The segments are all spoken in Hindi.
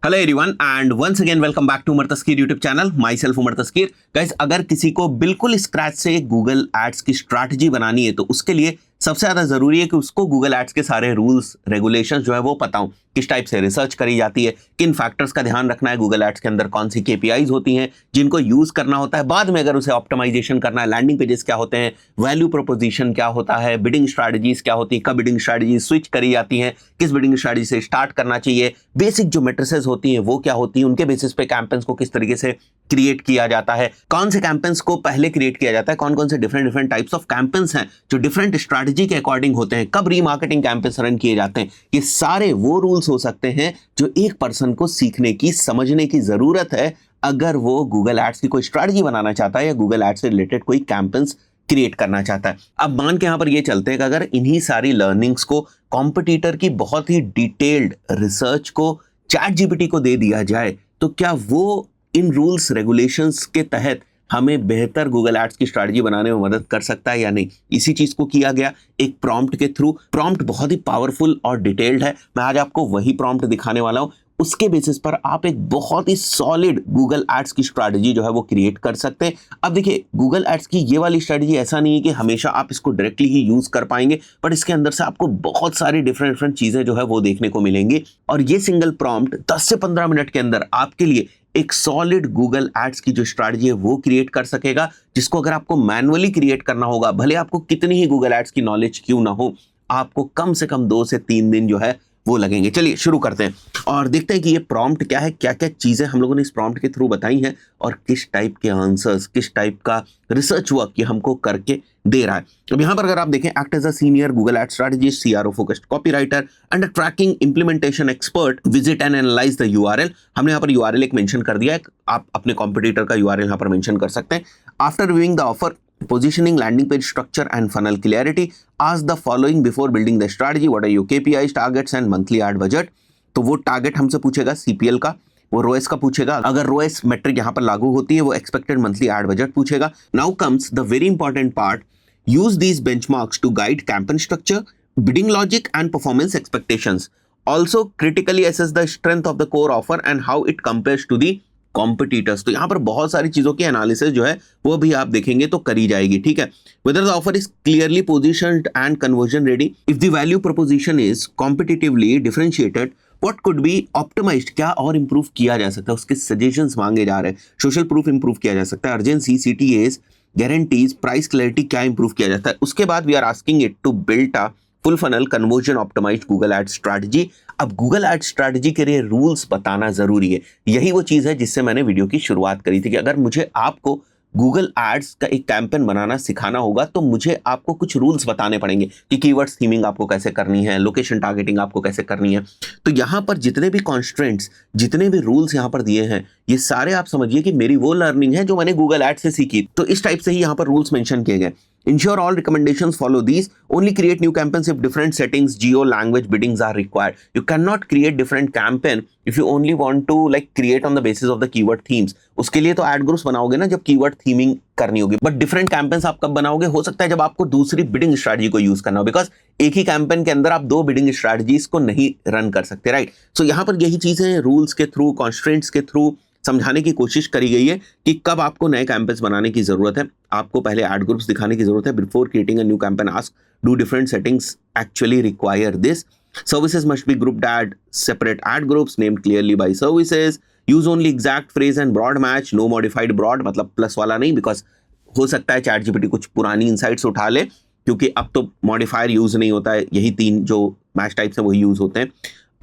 Hello everyone and once again welcome back to Umar Taskeer YouTube channel. Myself Umar Taskeer. Guys, अगर किसी को बिल्कुल स्क्रैच से गूगल एड्स की स्ट्रैटेजी बनानी है तो उसके लिए सबसे ज्यादा जरूरी है कि उसको गूगल एड्स के सारे रूल्स रेगुलेशंस जो है वो पता हो, किस टाइप से रिसर्च करी जाती है, किन फैक्टर्स का ध्यान रखना है गूगल एड्स के अंदर, कौन सी केपीआईज होती हैं जिनको यूज करना होता है, बाद में अगर उसे ऑप्टिमाइजेशन करना है, लैंडिंग पेजेस क्या होते हैं, वैल्यू प्रोपोजिशन क्या होता है, बिडिंग स्ट्रैटेजीज क्या होती है, कब बिडिंग स्ट्रैटेजी स्विच करी जाती है, किस बिडिंग स्ट्रैटेजी से स्टार्ट करना चाहिए, बेसिक जो मैट्रिसेस होती हैं वो क्या होती है, उनके बेसिस पे कैंपेन्स को किस तरीके से क्रिएट किया जाता है, कौन से कैंपेन्स को पहले क्रिएट किया जाता है, कौन कौन से डिफरेंट टाइप्स ऑफ कैंपेन्स हैं जो डिफरेंट स्ट्रैटेजी के अकॉर्डिंग होते हैं, कब रीमार्केटिंग कैंपेन्स रन किए जाते हैं। ये सारे वो रूल्स हो सकते हैं जो एक पर्सन को सीखने की, समझने की जरूरत है अगर वो गूगल एड्स की कोई स्ट्रैटेजी बनाना चाहता है या गूगल एड्स से रिलेटेड कोई कैंपेन्स क्रिएट करना चाहता है। अब मान के यहां पर ये चलते हैं कि अगर इन्हीं सारी लर्निंग्स को कॉम्पिटिटर की बहुत ही डिटेल्ड रिसर्च को चैट जीपीटी को दे दिया जाए तो क्या वो इन रूल्स रेगुलेशंस के तहत हमें बेहतर गूगल एड्स की स्ट्रैटेजी बनाने में मदद कर सकता है या नहीं। इसी चीज को किया गया एक प्रॉम्प्ट के थ्रू। प्रॉम्प्ट बहुत ही पावरफुल और डिटेल्ड है। मैं आज आपको वही प्रॉम्प्ट दिखाने वाला हूं। उसके बेसिस पर आप एक बहुत ही सॉलिड गूगल एड्स की स्ट्रैटेजी जो है वो क्रिएट कर सकते हैं। अब देखिए, गूगल एड्स की ये वाली स्ट्रैटेजी ऐसा नहीं है कि हमेशा आप इसको डायरेक्टली ही यूज कर पाएंगे, बट इसके अंदर से आपको बहुत सारी डिफरेंट चीजें जो है वो देखने को मिलेंगी। और ये सिंगल प्रॉम्प्ट 10 से 15 मिनट के अंदर आपके लिए एक सॉलिड गूगल एड्स की जो स्ट्रैटेजी है वो क्रिएट कर सकेगा, जिसको अगर आपको मैनुअली क्रिएट करना होगा, भले आपको कितनी ही गूगल एड्स की नॉलेज क्यों ना हो, आपको कम से कम 2 से 3 दिन जो है वो लगेंगे। चलिए शुरू करते हैं और देखते हैं कि ये प्रॉम्प्ट क्या है, क्या क्या चीजें हम लोगों ने इस प्रॉम्प्ट के थ्रू बताई हैं और किस टाइप के आंसर्स, किस टाइप का रिसर्च वर्क ये हमको करके दे रहा है। अब यहाँ पर अगर आप देखें, act as a senior Google ad strategist, CRO focused copywriter and a tracking implementation expert, visit and analyse the URL. हमने यहाँ पर यूआरएल एक मेंशन कर दिया है, आप अपने कॉम्पिटिटर का यूआरएल यहाँ पर मेंशन कर सकते हैं। After reviewing the offer, positioning, landing page structure and funnel clarity, ask the following before building the strategy: what are your KPIs, targets and monthly ad budget। तो वो टारगेट हमसे पूछेगा CPL का, वो रोएस का पूछेगा, अगर रोएस मेट्रिक यहाँ पर लागू होती है वो एक्सपेक्टेड मंथली एड बजट पूछेगा। Now comes the very important part, use these benchmarks to guide campaign structure, bidding logic and performance expectations. Also critically assess the strength of the core offer and how it compares to the competitors. तो यहां पर बहुत सारी चीजों की एनालिसिस जो है वो भी आप देखेंगे तो करी जाएगी, ठीक है। Whether the offer is clearly positioned and conversion ready, if the value proposition is competitively differentiated, what could be optimised, क्या और इंप्रूव किया जा सकता है, उसके सजेशंस मांगे जा रहे हैं। सोशल प्रूफ इंप्रूव किया जा सकता है, urgency, CTAs, guarantees, price clarity क्या इंप्रूव किया जाता है। उसके बाद we are asking it to build a full funnel conversion optimised Google ad strategy. अब गूगल एड स्ट्रैटेजी के लिए रूल्स बताना जरूरी है। यही वो चीज है जिससे मैंने वीडियो की शुरुआत करी थी कि अगर मुझे आपको गूगल एड्स का एक कैंपेन बनाना सिखाना होगा तो मुझे आपको कुछ रूल्स बताने पड़ेंगे कि कीवर्ड्स थीमिंग आपको कैसे करनी है, लोकेशन टारगेटिंग आपको कैसे करनी है। तो यहाँ पर जितने भी कॉन्स्ट्रेंट्स, जितने भी रूल्स यहाँ पर दिए हैं, ये सारे आप समझिए कि मेरी वो लर्निंग है जो मैंने गूगल एड्स से सीखी। तो इस टाइप से ही यहाँ पर रूल्स मेंशन किए गए। Ensure all recommendations follow these. Only create new campaigns if different settings, geo, language, biddings are required. You cannot create different campaign if you only want to like create on the basis of the keyword themes. उसके लिए तो ad groups बनाओगे ना जब keyword theming करनी होगी, बट डिफरेंट कैंपेन्स आप कब बनाओगे, हो सकता है जब आपको दूसरी बिडिंग स्ट्रैटेजी को यूज करना हो, बिकॉज एक ही कैंपेन के अंदर आप 2 बिडिंग स्ट्रैटेजीज को नहीं रन कर सकते, राइट। सो यहाँ पर यही चीजें रूल्स के थ्रू, कॉन्स्ट्रेंट्स के थ्रू समझाने की कोशिश करी गई है कि कब आपको नए कैंपेन्स बनाने की जरूरत है। आपको पहले एड ग्रुप्स दिखाने की जरूरत है। Before creating a new campaign, ask do different settings actually require this. Services must be grouped at separate ad groups named clearly by services. Use only exact phrase and broad match, no modified broad, मतलब प्लस वाला नहीं, बिकॉज हो सकता है चैट जीपीटी कुछ पुरानी इनसाइट्स उठा ले, क्योंकि अब तो मॉडिफायर यूज नहीं होता है, यही 3 जो मैच टाइप्स हैं वही यूज होते हैं।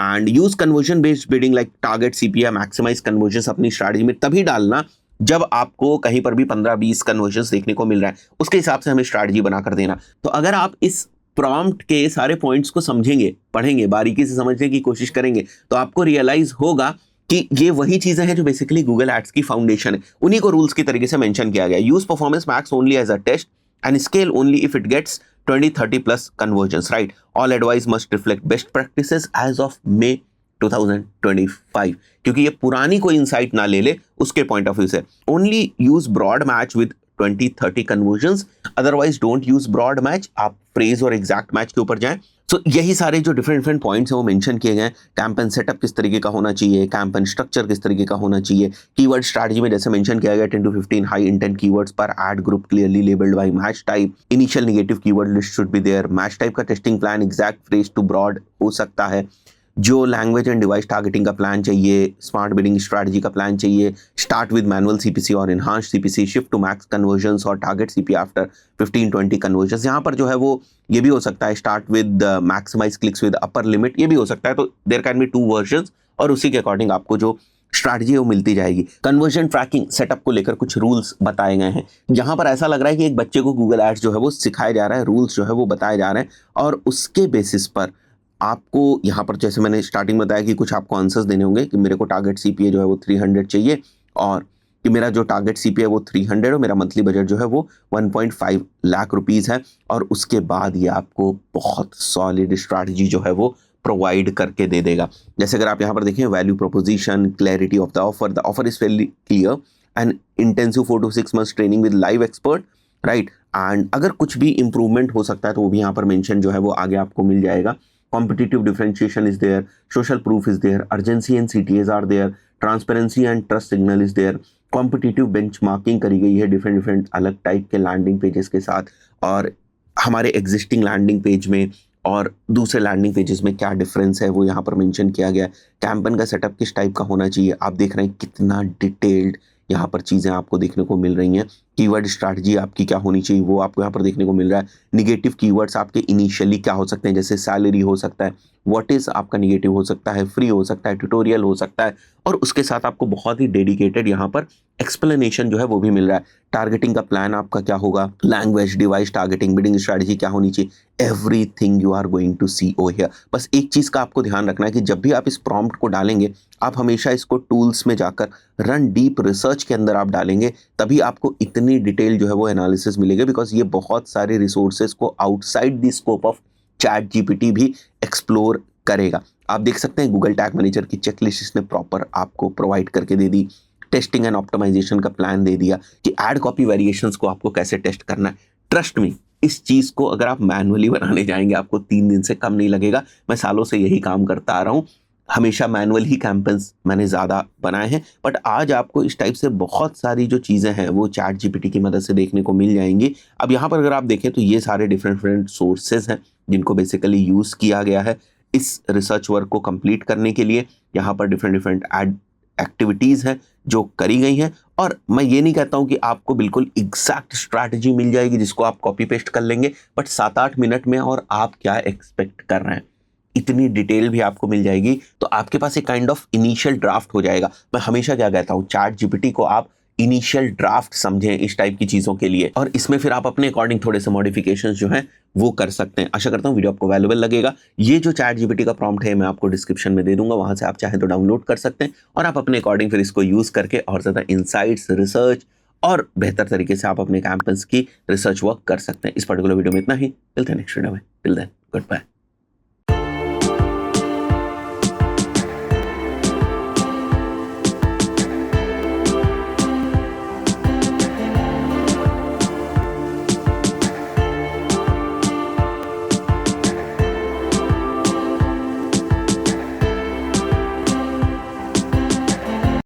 And use conversion based bidding like target, CPI, maximise conversion अपनी स्ट्रैटेजी में तभी डालना जब आपको कहीं पर भी 15-20 कन्वर्जन देखने को मिल रहा है, उसके हिसाब से हमें स्ट्रैटेजी बनाकर देना। तो अगर आप इस प्रॉम्प्ट के सारे पॉइंट्स को समझेंगे, पढ़ेंगे, बारीकी से समझने की कोशिश करेंगे, तो आपको रियलाइज होगा कि ये वही चीजें हैं जो बेसिकली गूगल एड्स की फाउंडेशन है। उन्हीं को रूल्स की तरीके से मेंशन किया गया। Use performance max only as a test and scale only if it gets 20-30 plus conversions, right? All advice must reflect best practices as of May 2025, क्योंकि ये पुरानी कोई इंसाइट ना ले ले उसके पॉइंट ऑफ व्यू से। Only use broad match with 20-30 conversions, otherwise don't use broad match। आप फ्रेज और एग्जैक्ट मैच के ऊपर जाएं। सो यही सारे जो डिफरेंट पॉइंट्स हैं वो मेंशन किए गए हैं। कैंपेन सेटअप किस तरीके का होना चाहिए, कैंपेन स्ट्रक्चर किस तरीके का होना चाहिए, कीवर्ड स्ट्रैटेजी में जैसे मेंशन किया गया 10 to 15 हाई इंटेंट कीवर्ड्स पर ad group clearly labelled by match type, initial negative keyword list should be there, match type का testing plan exact phrase to broad हो सकता है, जो लैंग्वेज एंड डिवाइस टारगेटिंग का प्लान चाहिए, स्मार्ट बिडिंग स्ट्रैटेजी का प्लान चाहिए, स्टार्ट विद मैनुअल सीपीसी और enhanced CPC, shift to max conversions और टारगेट सीपी आफ्टर 15-20 कन्वर्जन्स। यहाँ पर जो है वो ये भी हो सकता है start with maximise clicks with upper limit, ये भी हो सकता है। तो देयर कैन बी 2 वर्जन्स और उसी के अकॉर्डिंग आपको जो स्ट्रैटेजी है वो मिलती जाएगी। कन्वर्जन ट्रैकिंग सेटअप को लेकर कुछ रूल्स बताए गए हैं। यहाँ पर ऐसा लग रहा है कि एक बच्चे को गूगल एड्स जो है वो सिखाया जा रहा है, रूल्स जो है वो बताए जा रहे हैं और उसके बेसिस पर आपको यहाँ पर जैसे मैंने स्टार्टिंग में बताया कि कुछ आपको आंसर्स देने होंगे कि मेरे को टारगेट सीपीए जो है वो 300 चाहिए और कि मेरा जो टारगेट सीपीए वो 300 और मेरा मंथली बजट जो है वो 1.5 लाख रुपीस है। और उसके बाद ये आपको बहुत सॉलिड स्ट्रैटेजी जो है वो प्रोवाइड करके दे देगा। जैसे अगर आप यहाँ पर देखें value proposition, clarity of the offer is very clear and intensive 4 to 6 months training with live expert, right. And अगर कुछ भी इंप्रूवमेंट हो सकता है तो वो भी यहाँ पर मेंशन जो है वो आगे आपको मिल जाएगा। Competitive differentiation is there, social proof is there, urgency and CTAs are there, transparency and trust signal is there, competitive benchmarking करी गई है डिफरेंट अलग टाइप के लैंडिंग पेजेस के साथ और हमारे एग्जिस्टिंग लैंडिंग पेज में और दूसरे लैंडिंग पेजेस में क्या डिफरेंस है वो यहाँ पर मेंशन किया गया है। कैंपेन का सेटअप किस टाइप का होना चाहिए, आप देख रहे हैं कितना डिटेल्ड यहाँ पर चीज़ें आपको देखने को मिल रही हैं। कीवर्ड स्ट्रैटेजी आपकी क्या होनी चाहिए वो आपको यहाँ पर देखने को मिल रहा है। निगेटिव कीवर्ड्स आपके इनिशियली क्या हो सकते हैं, जैसे सैलरी हो सकता है, व्हाट इज़ आपका निगेटिव हो सकता है, फ्री हो सकता है, ट्यूटोरियल हो सकता है और उसके साथ आपको बहुत ही डेडिकेटेड यहाँ पर एक्सप्लेनेशन जो है वो भी मिल रहा है। टारगेटिंग का प्लान आपका क्या होगा, language, device targeting, bidding strategy क्या होनी चाहिए, everything you are going to see over here. बस एक चीज़ का आपको ध्यान रखना है कि जब भी आप इस प्रॉम्प्ट को डालेंगे आप हमेशा इसको टूल्स में जाकर रन डीप रिसर्च के अंदर आप डालेंगे, तभी आपको इतनी डिटेल जो है वो एनालिसिस मिलेगी। बिकॉज ये बहुत सारे रिसोर्सेज को outside the scope of chat GPT भी एक्सप्लोर करेगा। आप देख सकते हैं गूगल टैग मैनेजर की चेकलिस्ट इसने प्रॉपर आपको प्रोवाइड करके दे दी, टेस्टिंग एंड ऑप्टिमाइजेशन का प्लान दे दिया कि एड कॉपी वेरिएशंस को आपको कैसे टेस्ट करना है। ट्रस्ट मी, इस चीज़ को अगर आप मैनुअली बनाने जाएंगे आपको 3 दिन से कम नहीं लगेगा। मैं सालों से यही काम करता आ रहा हूँ, हमेशा मैनुअल ही कैंपेन्स मैंने ज़्यादा बनाए हैं, बट आज आपको इस टाइप से बहुत सारी जो चीज़ें हैं वो चैट जीपीटी की मदद से देखने को मिल जाएंगी। अब यहाँ पर अगर आप देखें तो ये सारे डिफरेंट सोर्सेज हैं जिनको बेसिकली यूज़ किया गया है इस रिसर्च वर्क को कंप्लीट करने के लिए। यहाँ पर डिफरेंट एड एक्टिविटीज़ हैं जो करी गई हैं और मैं ये नहीं कहता हूँ कि आपको बिल्कुल एग्जैक्ट स्ट्रैटेजी मिल जाएगी जिसको आप कॉपी पेस्ट कर लेंगे, बट 7-8 मिनट में और आप क्या एक्सपेक्ट कर रहे हैं इतनी डिटेल भी आपको मिल जाएगी। तो आपके पास एक काइंड ऑफ इनिशियल ड्राफ्ट हो जाएगा। मैं हमेशा क्या कहता हूँ, चैट जीपीटी को आप इनिशियल ड्राफ्ट समझें इस टाइप की चीज़ों के लिए और इसमें फिर आप अपने अकॉर्डिंग थोड़े से मॉडिफिकेशंस जो हैं वो कर सकते हैं। आशा करता हूँ वीडियो आपको वैल्यूएबल लगेगा। ये जो चैट जीपीटी का प्रॉम्प्ट है मैं आपको डिस्क्रिप्शन में दे दूंगा, वहां से आप चाहें तो डाउनलोड कर सकते हैं और आप अपने अकॉर्डिंग फिर इसको यूज़ करके और ज़्यादा इंसाइट्स, रिसर्च और बेहतर तरीके से आप अपने कैंपेन्स की रिसर्च वर्क कर सकते हैं। इस पर्टिकुलर वीडियो में इतना ही। मिलते हैं नेक्स्ट वीडियो में। Till then good bye.